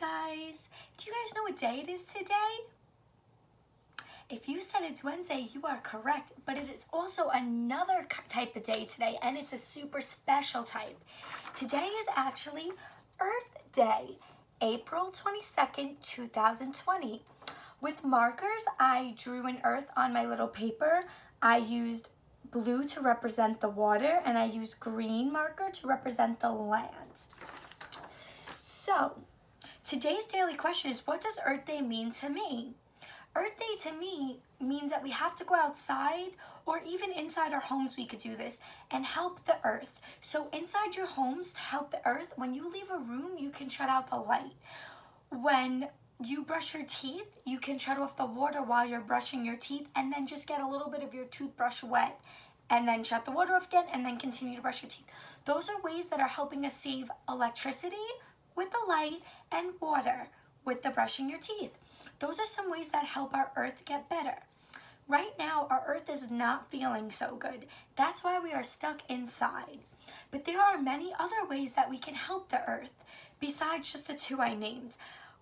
guys. Do you guys know what day it is today? If you said it's Wednesday, you are correct, but it is also another type of day today, and it's a super special type. Today is actually Earth Day, April 22nd, 2020. With markers, I drew an earth on my little paper. I used blue to represent the water, and I used green marker to represent the land. So, today's daily question is, what does Earth Day mean to me? Earth Day to me means that we have to go outside, or even inside our homes we could do this, and help the earth. So inside your homes, to help the earth, when you leave a room, you can shut out the light. When you brush your teeth, you can shut off the water while you're brushing your teeth, and then just get a little bit of your toothbrush wet, and then shut the water off again, and then continue to brush your teeth. Those are ways that are helping us save electricity with the light and water with the brushing your teeth. Those are some ways that help our earth get better. Right now, our earth is not feeling so good. That's why we are stuck inside. But there are many other ways that we can help the earth, besides just the two I named.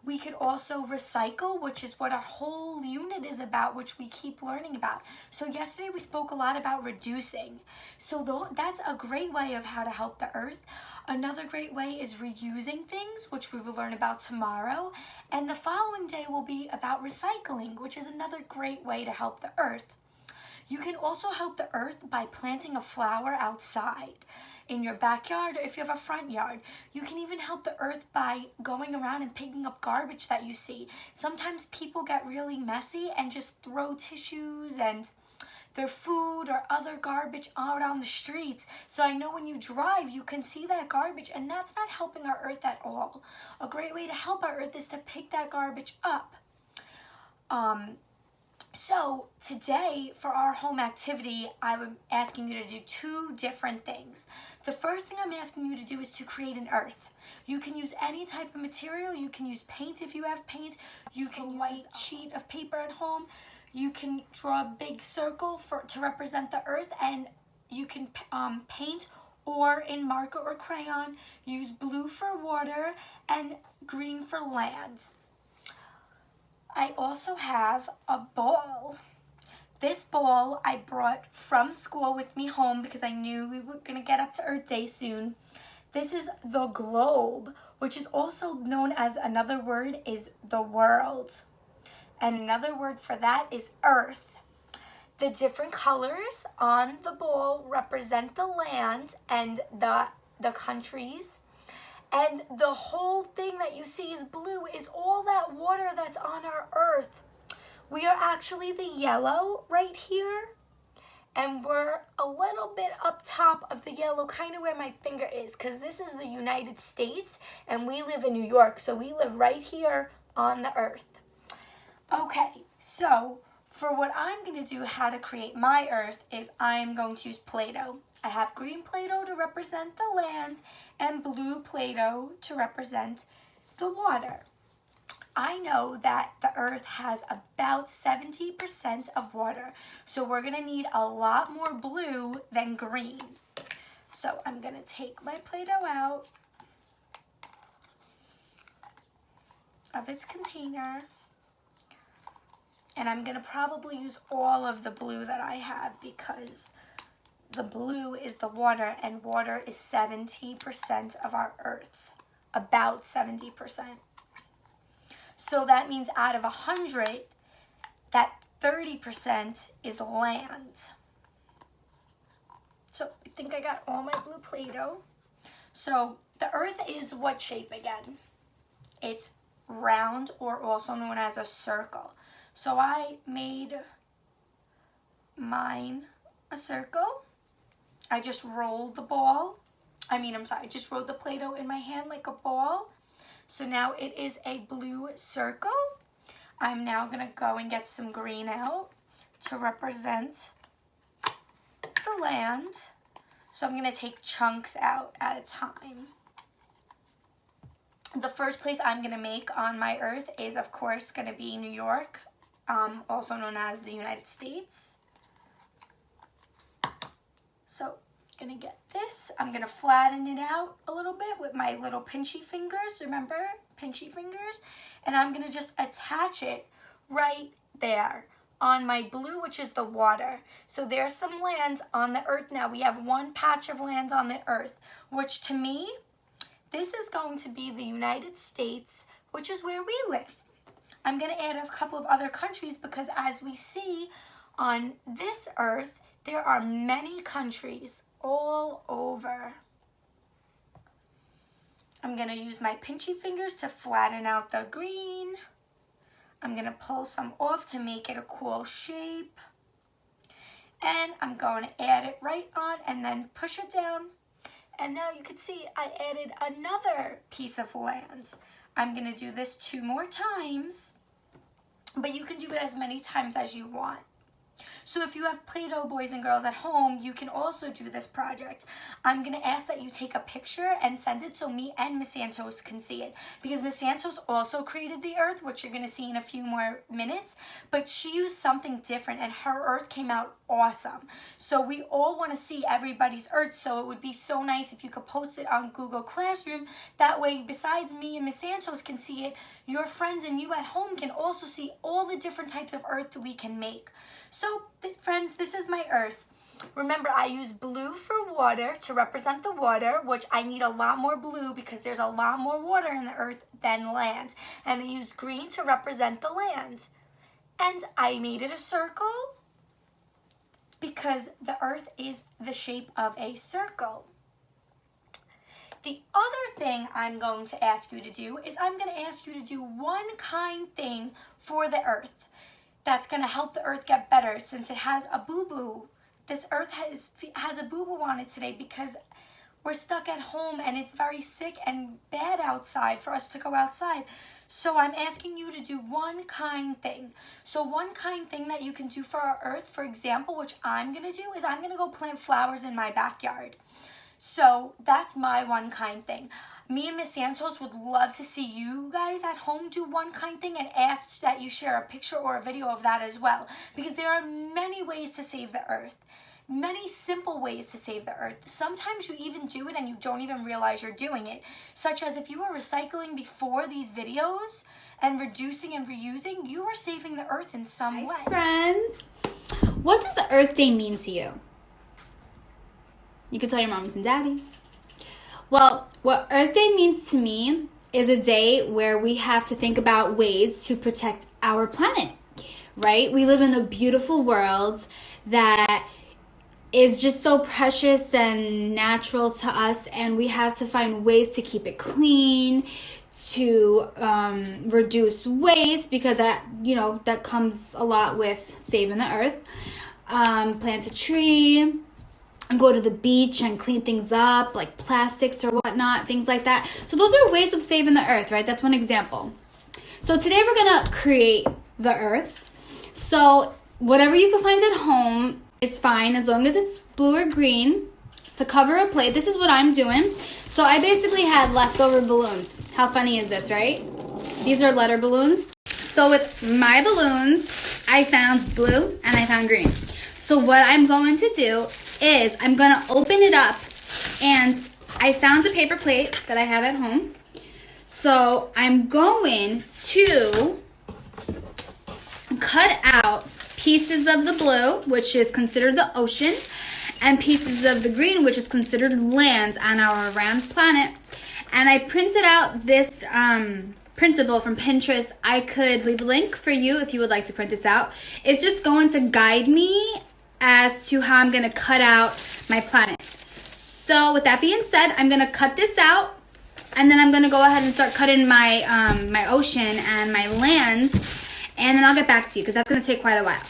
We could also recycle, which is what our whole unit is about, which we keep learning about. So yesterday we spoke a lot about reducing. So that's a great way of how to help the earth. Another great way is reusing things, which we will learn about tomorrow. And the following day will be about recycling, which is another great way to help the earth. You can also help the earth by planting a flower outside in your backyard, or if you have a front yard. You can even help the earth by going around and picking up garbage that you see. Sometimes people get really messy and just throw tissues and their food or other garbage out on the streets. So I know when you drive, you can see that garbage, and that's not helping our earth at all. A great way to help our earth is to pick that garbage up. So today, for our home activity, I'm asking you to do two different things. The first thing I'm asking you to do is to create an earth. You can use any type of material. You can use paint if you have paint. You can use a white sheet of paper at home. You can draw a big circle to represent the earth, and you can paint, or in marker or crayon, use blue for water and green for land. I also have a ball. This ball I brought from school with me home because I knew we were going to get up to Earth Day soon. This is the globe, which is also known as, another word is the world. And another word for that is earth. The different colors on the ball represent the land and the countries. And the whole thing that you see is blue is all that water that's on our earth. We are actually the yellow right here. And we're a little bit up top of the yellow, kind of where my finger is, because this is the United States and we live in New York. So we live right here on the earth. Okay, so for what I'm going to do, how to create my earth, is I'm going to use Play-Doh. I have green Play-Doh to represent the land and blue Play-Doh to represent the water. I know that the earth has about 70% of water, so we're going to need a lot more blue than green. So I'm going to take my Play-Doh out of its container. And I'm going to probably use all of the blue that I have, because the blue is the water, and water is 70% of our earth, about 70%. So that means out of 100, that 30% is land. So I think I got all my blue Play-Doh. So the earth is what shape again? It's round, or also known as a circle. So I made mine a circle. I just rolled the ball. I just rolled the Play-Doh in my hand like a ball. So now it is a blue circle. I'm now going to go and get some green out to represent the land. So I'm going to take chunks out at a time. The first place I'm going to make on my earth is, of course, going to be New York. Also known as the United States. So gonna get this. I'm gonna flatten it out a little bit with my little pinchy fingers. Remember, pinchy fingers? And I'm gonna just attach it right there on my blue, which is the water. So there's some lands on the earth now. We have one patch of land on the earth, which to me, this is going to be the United States, which is where we live. I'm gonna add a couple of other countries because as we see on this earth, there are many countries all over. I'm gonna use my pinchy fingers to flatten out the green. I'm gonna pull some off to make it a cool shape. And I'm going to add it right on and then push it down. And now you can see I added another piece of land. I'm gonna do this 2 more times, but you can do it as many times as you want. So if you have Play-Doh boys and girls at home, you can also do this project. I'm going to ask that you take a picture and send it so me and Miss Santos can see it. Because Miss Santos also created the earth, which you're going to see in a few more minutes. But she used something different and her earth came out awesome. So we all want to see everybody's earth. So it would be so nice if you could post it on Google Classroom. That way, besides me and Miss Santos can see it, your friends and you at home can also see all the different types of earth that we can make. So, friends, this is my earth. Remember, I use blue for water to represent the water, which I need a lot more blue because there's a lot more water in the earth than land. And I use green to represent the land. And I made it a circle because the earth is the shape of a circle. The other thing I'm going to ask you to do is I'm going to ask you to do one kind thing for the earth that's going to help the earth get better since it has a boo-boo. This earth has a boo-boo on it today because we're stuck at home and it's very sick and bad outside for us to go outside. So I'm asking you to do one kind thing. So one kind thing that you can do for our earth, for example, which I'm going to do, is I'm going to go plant flowers in my backyard. So that's my one kind thing. Me and Miss Santos would love to see you guys at home do one kind thing and ask that you share a picture or a video of that as well. Because there are many ways to save the earth. Many simple ways to save the earth. Sometimes you even do it and you don't even realize you're doing it. Such as if you were recycling before these videos and reducing and reusing, you are saving the earth in some way. Hi friends, what does Earth Day mean to you? You can tell your mommies and daddies. Well, what Earth Day means to me is a day where we have to think about ways to protect our planet, right? We live in a beautiful world that is just so precious and natural to us, and we have to find ways to keep it clean, to reduce waste, because that comes a lot with saving the earth. Plant a tree, go to the beach and clean things up, like plastics or whatnot, things like that. So those are ways of saving the earth, right? That's one example. So today we're gonna create the earth. So whatever you can find at home is fine, as long as it's blue or green, to cover a plate. This is what I'm doing. So I basically had leftover balloons. How funny is this, right? These are letter balloons. So with my balloons, I found blue and I found green. So what I'm going to do is I'm going to open it up, and I found a paper plate that I have at home. So I'm going to cut out pieces of the blue, which is considered the ocean, and pieces of the green, which is considered land on our round planet. And I printed out this printable from Pinterest. I could leave a link for you if you would like to print this out. It's just going to guide me as to how I'm going to cut out my planet. So with that being said, I'm going to cut this out, and then I'm going to go ahead and start cutting my my ocean and my land, and then I'll get back to you because that's going to take quite a while.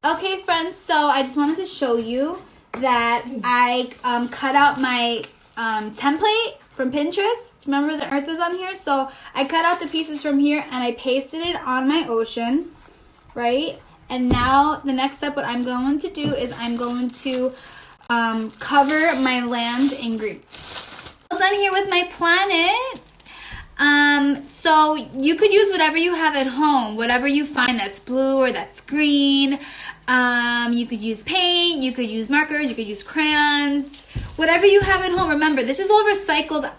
Okay, friends, so I just wanted to show you that I cut out my template from Pinterest. Remember the earth was on here? So I cut out the pieces from here and I pasted it on my ocean, right? And now the next step, what I'm going to do is I'm going to cover my land in green. All done here with my planet. So you could use whatever you have at home, whatever you find that's blue or that's green. You could use paint, you could use markers, you could use crayons. whatever you have at home. Remember, this is all recycled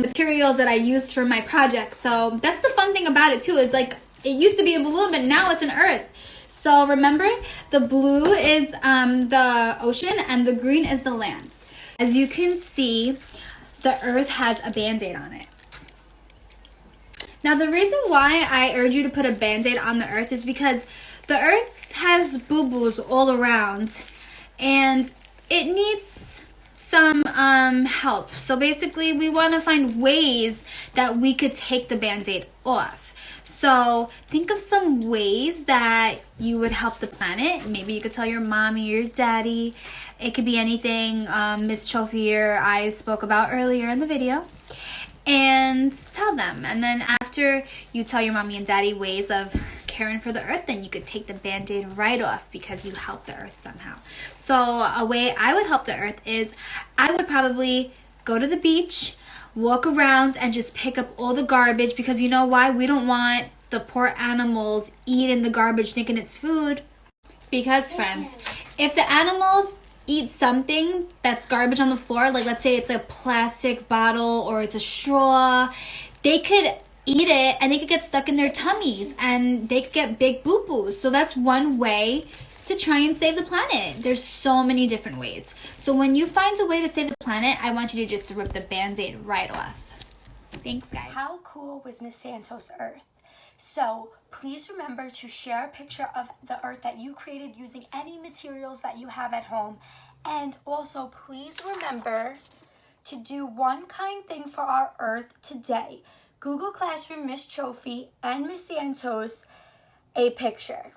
materials that I used for my project. So that's the fun thing about it too, is like it used to be a balloon, but now it's an earth. So remember, the blue is the ocean and the green is the land. As you can see, the earth has a Band-Aid on it. Now the reason why I urge you to put a Band-Aid on the earth is because the earth has boo-boos all around and it needs some help. So basically we want to find ways that we could take the Band-Aid off. So think of some ways that you would help the planet. Maybe you could tell your mommy or your daddy. It could be anything Miss Chofi or I spoke about earlier in the video. And tell them. And then after you tell your mommy and daddy ways of caring for the earth, then you could take the Band-Aid right off because you helped the earth somehow. So a way I would help the earth is I would probably go to the beach, walk around and just pick up all the garbage, because you know why? We don't want the poor animals eating the garbage thinking it's food. Because friends, if the animals eat something that's garbage on the floor, like let's say it's a plastic bottle or it's a straw, they could eat it and they could get stuck in their tummies and they could get big boo-boos. So that's one way to try and save the planet. There's so many different ways. So when you find a way to save the planet, I want you to just rip the Band-Aid right off. Thanks, guys. How cool was Miss Santos' earth? So please remember to share a picture of the earth that you created using any materials that you have at home. And also please remember to do one kind thing for our earth today. Google Classroom Miss Chofi and Miss Santos a picture.